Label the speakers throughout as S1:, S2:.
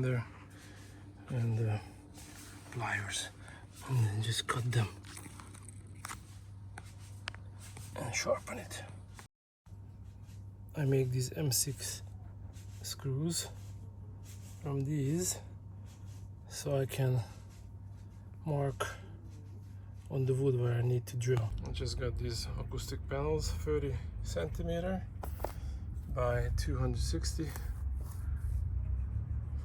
S1: there, and pliers, and then just cut them and sharpen it. I make these M6 screws from these so I can mark on the wood where I need to drill. I just got these acoustic panels, 30 centimeter by 260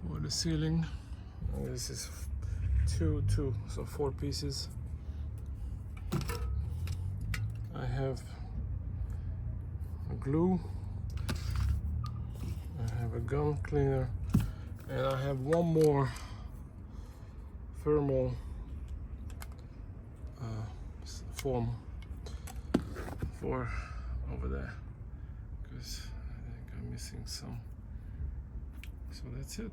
S1: for the ceiling. And this is two, so 4 pieces. I have a glue, I have a gum cleaner, and I have one more thermal foam for over there, because I think I'm missing some. So that's it.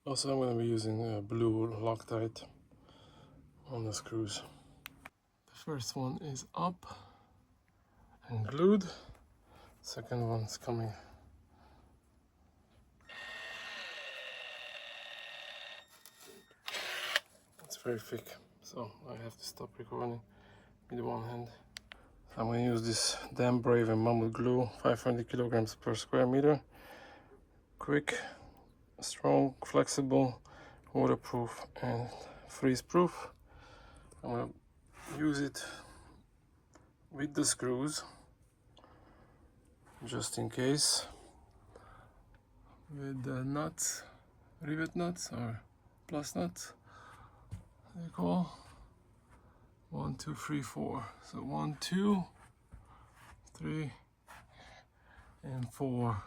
S1: Also, I'm going to be using blue Loctite on the screws. The first one is up and glued. Second one's coming. It's very thick, so I have to stop recording with one hand. So I'm going to use this damn brave and Mamut glue, 500 kilograms per square meter. Quick, strong, flexible, waterproof, and freeze-proof. I'm going to use it with the screws, just in case, with the nuts, rivet nuts or plus nuts, they call 1, 2, 3, 4. So 1, 2, 3, and 4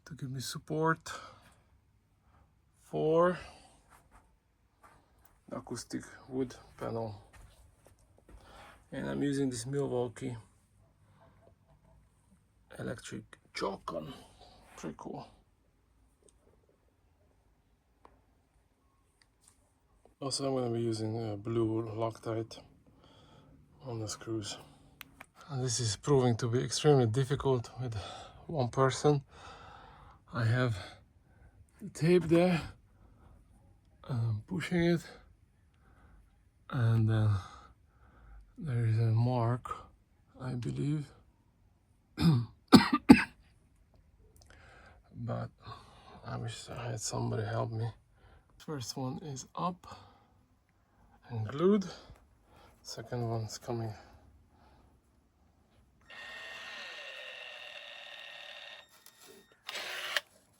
S1: to give me support for the acoustic wood panel. And I'm using this Milwaukee electric chalk gun. Pretty cool. Also, I'm going to be using blue Loctite on the screws. And this is proving to be extremely difficult with one person. I have the tape there, I'm pushing it, and then there is a mark, I believe. But I wish I had somebody help me. First one is up and glued. Second one's coming.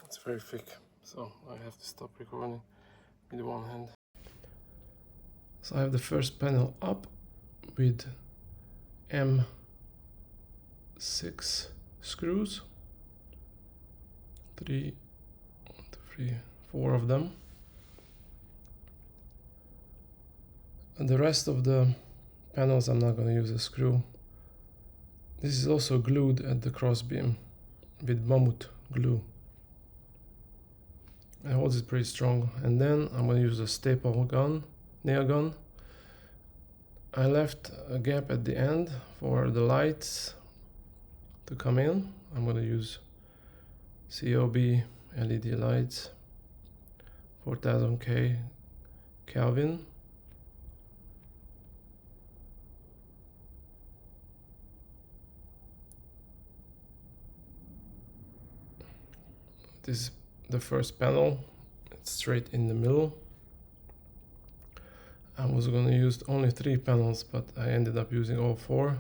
S1: It's very thick, so I have to stop recording with one hand. So I have the first panel up with M6 screws. 1, 2, 3, 4 of them. And the rest of the panels I'm not going to use a screw. This is also glued at the crossbeam with Mamut glue. It holds it pretty strong. And then I'm going to use a staple gun, nail gun. I left a gap at the end for the lights to come in. I'm going to use COB LED lights, 4000 Kelvin. This is the first panel, it's straight in the middle. I was going to use only 3 panels, but I ended up using all 4.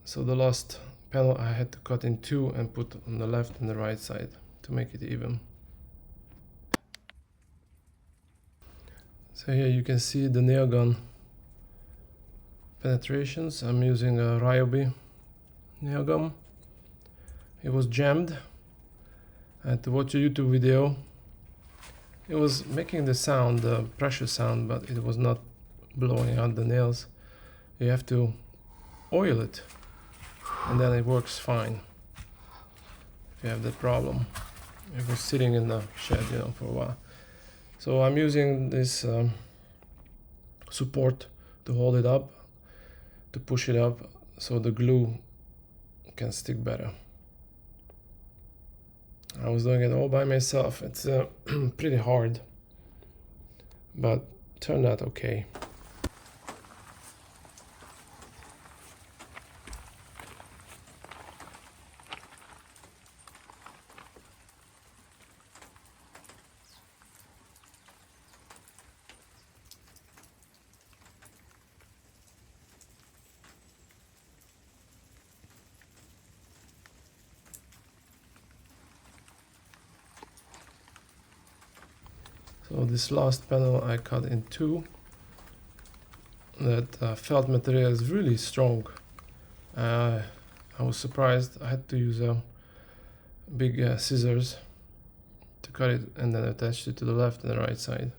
S1: So the last panel I had to cut in 2 and put on the left and the right side to make it even. So here you can see the nail gun penetrations. I'm using a Ryobi nail gun. It was jammed. I had to watch a YouTube video. It was making the sound, the pressure sound, but it was not blowing out the nails. You have to oil it, and then it works fine. If you have that problem, it was sitting in the shed, for a while. So I'm using this support to hold it up, to push it up, so the glue can stick better. was doing it all by myself. It's pretty hard, but turned out okay. So this last panel I cut in two. That felt material is really strong. I was surprised. I had to use big scissors to cut it and then attach it to the left and the right side.